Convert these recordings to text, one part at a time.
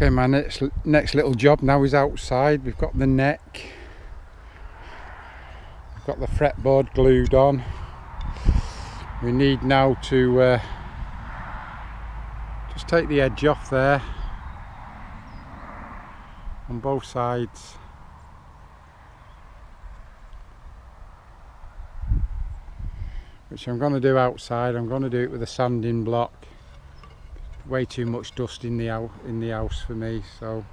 Okay, my next little job now is outside. We've got the neck, we've got the fretboard glued on. We need now to just take the edge off there on both sides. Which I'm going to do outside. I'm going to do it with a sanding block. Way too much dust in the house for me, so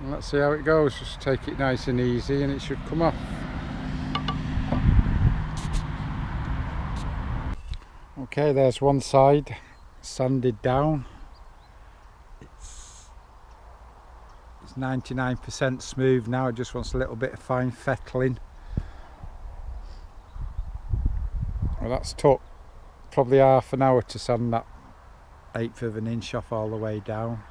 let's see how it goes. Just take it nice and easy and it should come off. Okay, there's one side sanded down. It's 99% smooth now. It just wants a little bit of fine fettling. Well, that's took probably half an hour to sand that 1/8 of an inch off all the way down.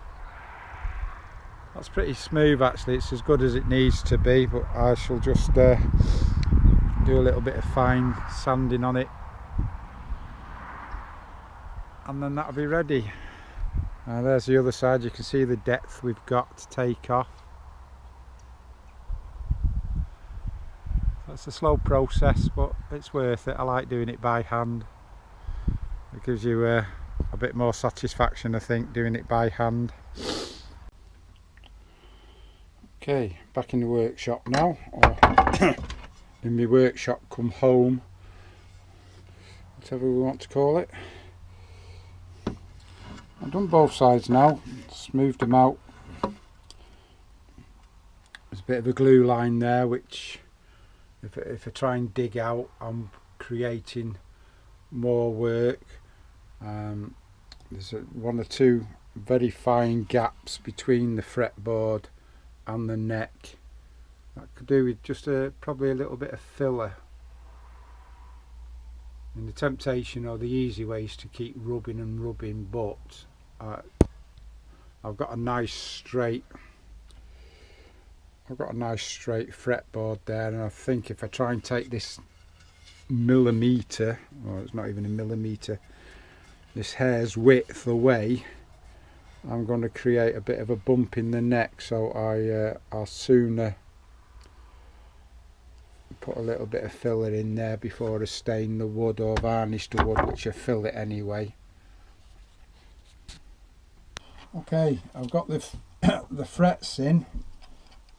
That's pretty smooth actually. It's as good as it needs to be, but I shall just do a little bit of fine sanding on it and then that'll be ready. There's the other side. You can see the depth we've got to take off. It's a slow process, but it's worth it. I like doing it by hand. It gives you a bit more satisfaction, I think, doing it by hand. Okay, back in the workshop now, or in my workshop come home, whatever we want to call it. I've done both sides now, smoothed them out. There's a bit of a glue line there, which if I try and dig out, I'm creating more work. There's one or two very fine gaps between the fretboard and the neck. That could do with just probably a little bit of filler. And the temptation or the easy way is to keep rubbing and rubbing, but I've got a nice straight fretboard there, and I think if I try and take this millimetre, or it's not even a millimetre, this hair's width away, I'm going to create a bit of a bump in the neck, so I'll sooner put a little bit of filler in there before I stain the wood or varnish the wood, which I fill it anyway. Okay, I've got the frets in.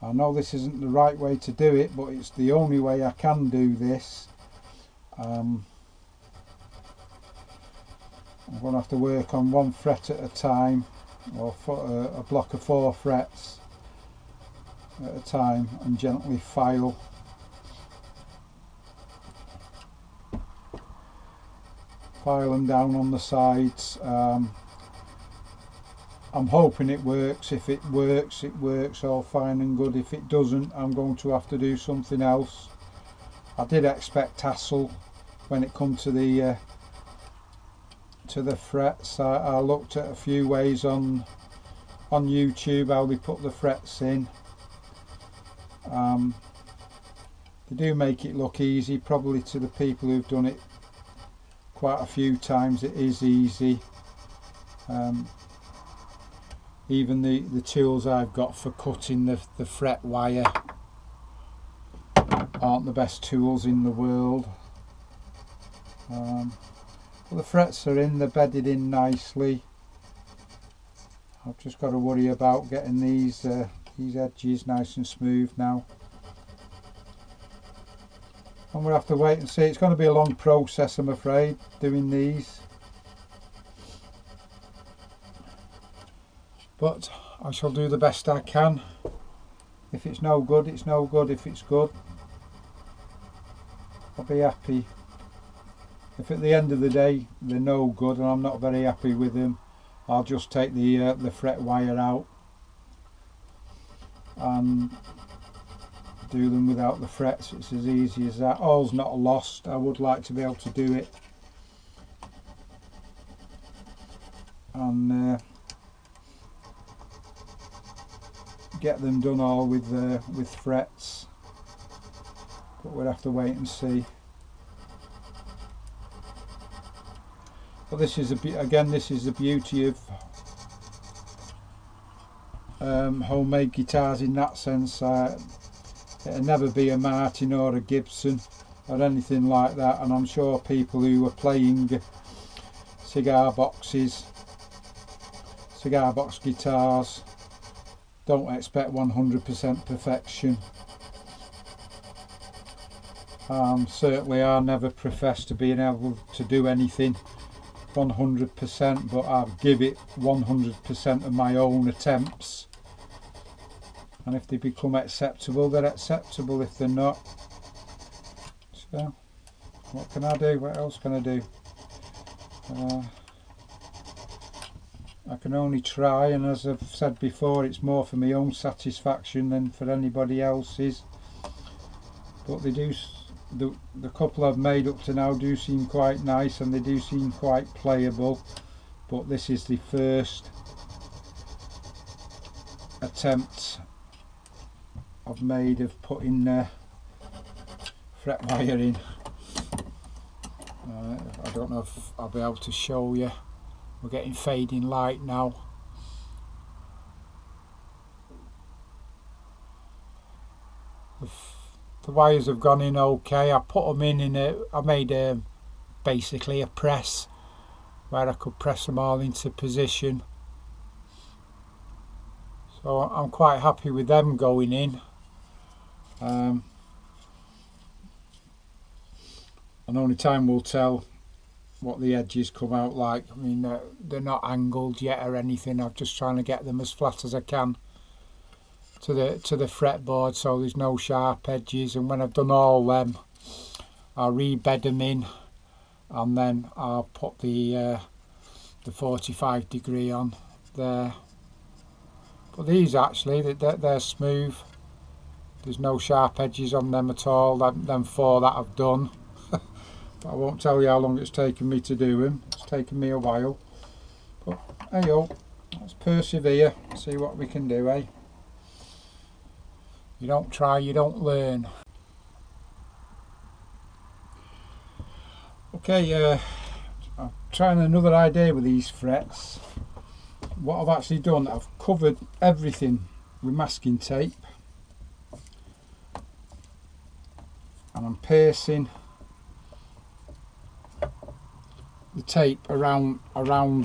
I know this isn't the right way to do it, but it's the only way I can do this. I'm going to have to work on one fret at a time, or a block of 4 frets at a time, and gently file. File them down on the sides. I'm hoping it works. If it works, it works all fine and good. If it doesn't, I'm going to have to do something else. I did expect hassle when it comes to the frets. I looked at a few ways on YouTube how they put the frets in. They do make it look easy. Probably to the people who've done it quite a few times, it is easy. Even the tools I've got for cutting the fret wire aren't the best tools in the world. But the frets are in, they're bedded in nicely. I've just got to worry about getting these edges nice and smooth now. And we'll have to wait and see. It's going to be a long process, I'm afraid, doing these. But I shall do the best I can. If it's no good, it's no good. If it's good, I'll be happy. If at the end of the day they're no good and I'm not very happy with them, I'll just take the fret wire out and do them without the frets. It's as easy as that. All's not lost. I would like to be able to do it and get them done all with frets, but we'll have to wait and see. But this is again, this is the beauty of homemade guitars in that sense. It'll never be a Martin or a Gibson or anything like that, and I'm sure people who are playing cigar box guitars don't expect 100% perfection. Certainly I never profess to being able to do anything 100%, but I'll give it 100% of my own attempts, and if they become acceptable, they're acceptable. If they're not, so what can I do? What else can I do? I can only try, and as I've said before, it's more for my own satisfaction than for anybody else's. But they do, the couple I've made up to now do seem quite nice, and they do seem quite playable. But this is the first attempt I've made of putting fret wire in. I don't know if I'll be able to show you. We're getting fading light now. The wires have gone in okay. I put them in I made basically a press where I could press them all into position. So I'm quite happy with them going in. And only time will tell what the edges come out like. I mean, they're not angled yet or anything. I'm just trying to get them as flat as I can to the fretboard, so there's no sharp edges. And when I've done all them, I'll rebed them in, and then I'll put the 45 degree on there. But these actually, they're smooth. There's no sharp edges on them at all. Them four that I've done. But I won't tell you how long it's taken me to do them. It's taken me a while. But hey yo, let's persevere, see what we can do, eh? You don't try, you don't learn. Okay, I'm trying another idea with these frets. What I've actually done, I've covered everything with masking tape, and I'm piercing the tape around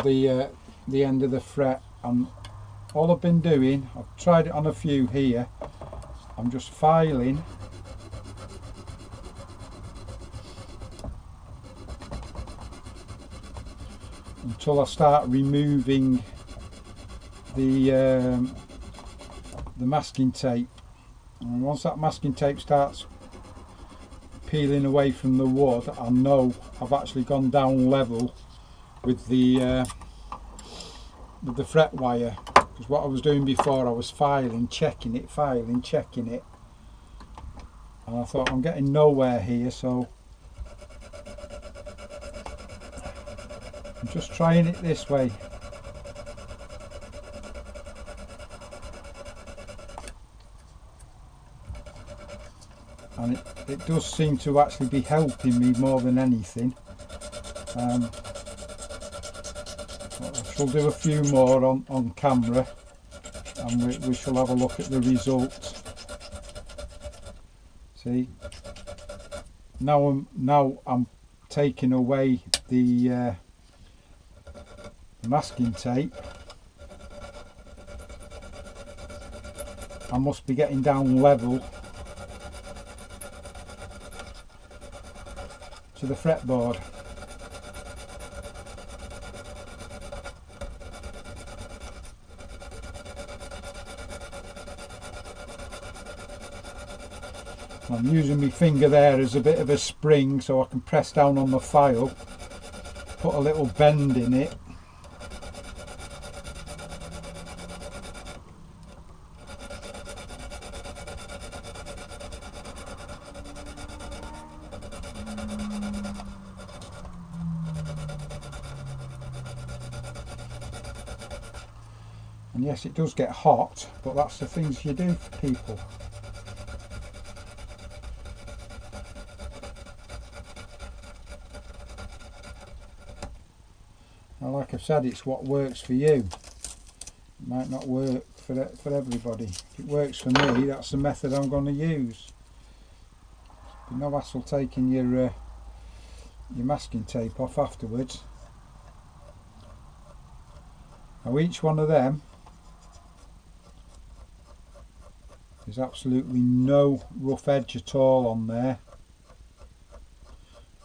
the end of the fret. And all I've been doing, I've tried it on a few here, I'm just filing until I start removing the masking tape. And once that masking tape starts peeling away from the wood, I know I've actually gone down level with the fret wire. Because what I was doing before, I was filing, checking it, and I thought I'm getting nowhere here, so I'm just trying it this way. And it does seem to actually be helping me more than anything. I shall do a few more on camera, and we shall have a look at the result. See, now I'm taking away the masking tape. I must be getting down level to the fretboard. I'm using my finger there as a bit of a spring so I can press down on the file, put a little bend in it. And yes, it does get hot, but that's the things you do for people. Now, like I've said, it's what works for you. It might not work for everybody. If it works for me, that's the method I'm going to use. There's no hassle taking your masking tape off afterwards. Now each one of them, there's absolutely no rough edge at all on there.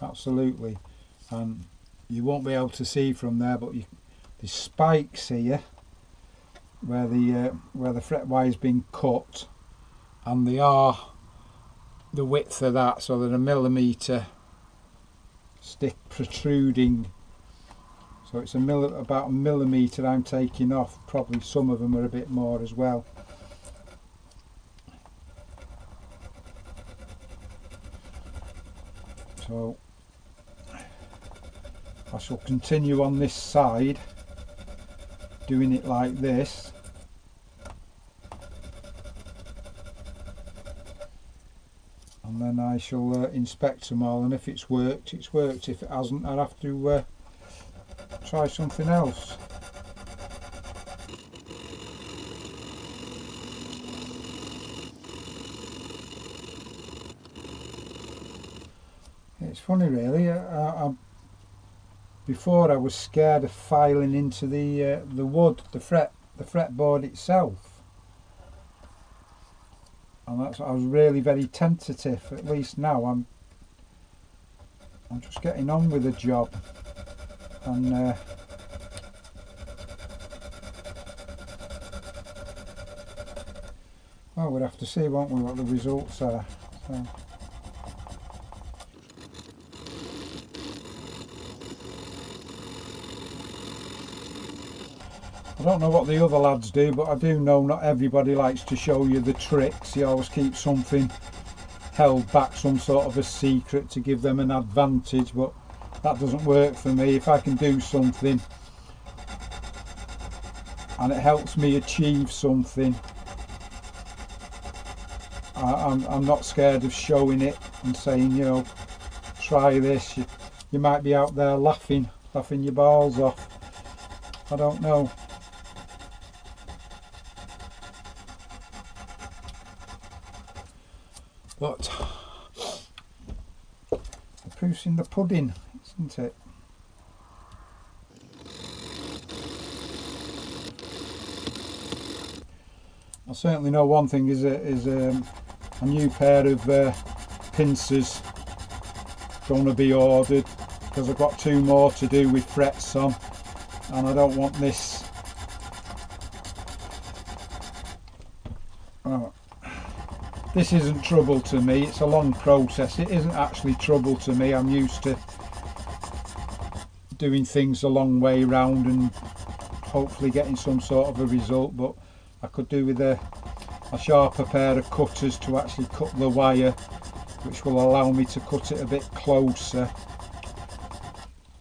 Absolutely. And you won't be able to see from there, but there's spikes here where the fret wire's been cut, and they are the width of that, so they're 1 millimetre stick protruding. So it's about 1 millimetre I'm taking off. Probably some of them are a bit more as well. So I shall continue on this side doing it like this. And then I shall inspect them all, and if it's worked, it's worked. If it hasn't, I'll have to try something else. It's funny really, before I was scared of filing into the wood, the fretboard itself, and I was really very tentative. At least now I'm just getting on with the job, and well, we'll have to see, won't we, what the results are. So. I don't know what the other lads do, but I do know not everybody likes to show you the tricks. You always keep something held back, some sort of a secret to give them an advantage, but that doesn't work for me. If I can do something and it helps me achieve something, I'm not scared of showing it and saying, you know, try this. You might be out there laughing your balls off. I don't know. But the proof's in the pudding, isn't it? I certainly know one thing is a new pair of pincers going to be ordered, because I've got 2 more to do with frets on, and I don't want this. Oh. This isn't trouble to me, it's a long process. It isn't actually trouble to me. I'm used to doing things a long way round and hopefully getting some sort of a result, but I could do with a sharper pair of cutters to actually cut the wire, which will allow me to cut it a bit closer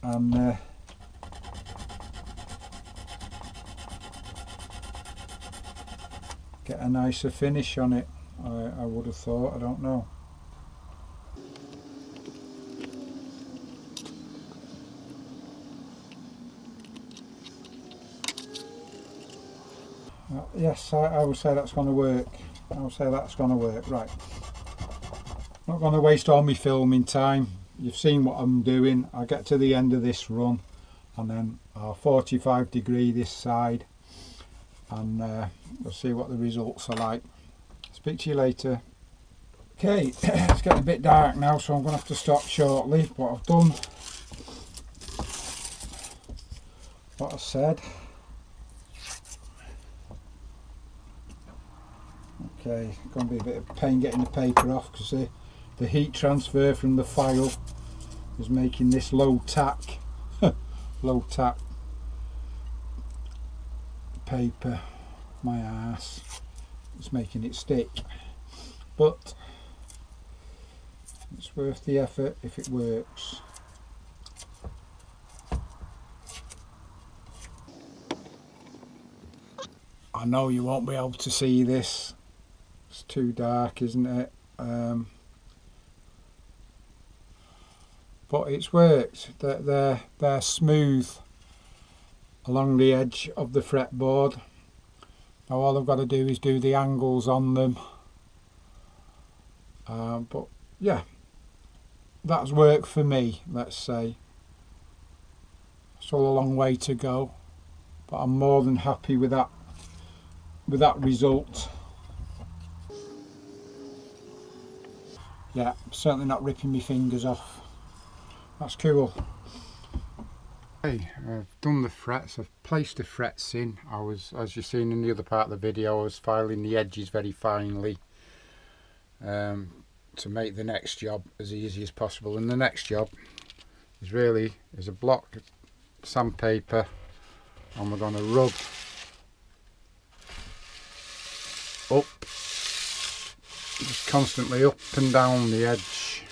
and get a nicer finish on it. I would have thought, I don't know. Yes, I would say that's going to work. I would say that's going to work. Right. Not going to waste all my filming time. You've seen what I'm doing. I'll get to the end of this run and then I'll 45 degree this side, and we'll see what the results are like. Speak to you later. Okay, it's getting a bit dark now, so I'm going to have to stop shortly. What I've done, what I said. Okay, it's going to be a bit of pain getting the paper off, because the heat transfer from the file is making this low tack paper, my ass. It's making it stick, but it's worth the effort if it works. I know you won't be able to see this, it's too dark, isn't it? But it's worked. They're smooth. along the edge of the fretboard. Now all I've got to do is do the angles on them, but yeah, that's work for me, let's say. Still a long way to go, but I'm more than happy with that result. Yeah, certainly not ripping my fingers off. That's cool. Okay, I've done the frets, I've placed the frets in. I was, as you've seen in the other part of the video, I was filing the edges very finely to make the next job as easy as possible. And the next job is a block of sandpaper, and we're going to rub up, just constantly up and down the edge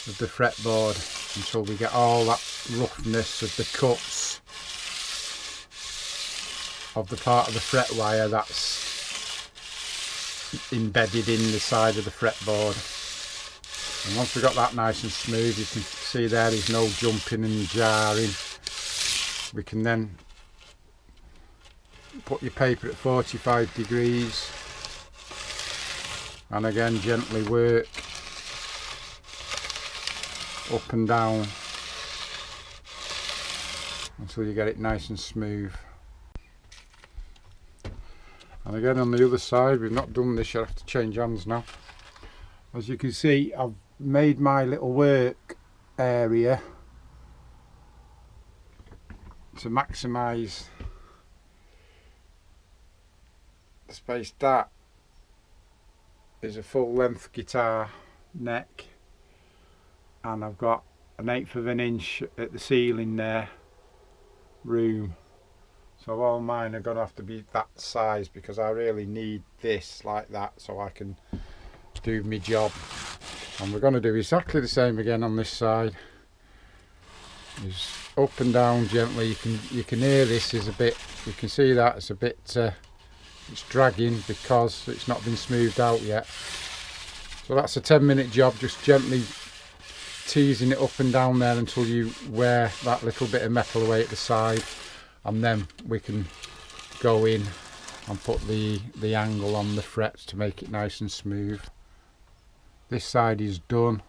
of the fretboard until we get all that roughness of the cuts of the part of the fret wire that's embedded in the side of the fretboard. And once we've got that nice and smooth, you can see there's no jumping and jarring. We can then put your paper at 45 degrees and again gently work up and down until you get it nice and smooth. And again on the other side, we've not done this, you'll have to change hands now. As you can see, I've made my little work area to maximise the space. That is a full length guitar neck, and I've got an 1/8 of an inch at the ceiling there room, so all mine are going to have to be that size because I really need this like that so I can do my job. And we're going to do exactly the same again on this side. Is up and down gently. You can hear this is a bit, you can see that it's a bit it's dragging because it's not been smoothed out yet. So that's a 10-minute job, just gently teasing it up and down there until you wear that little bit of metal away at the side, and then we can go in and put the angle on the frets to make it nice and smooth. This side is done.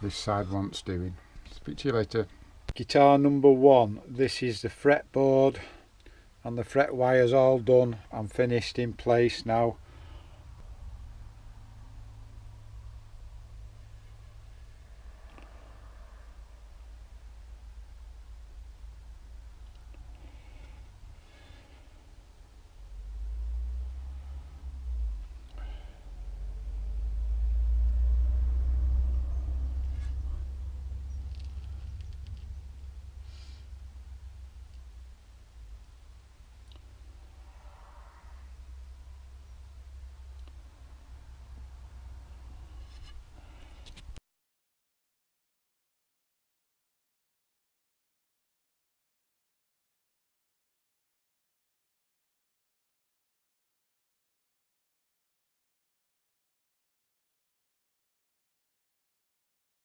This side wants doing. Speak to you later. Guitar number 1. This is the fretboard and the fret wire's all done and finished in place now.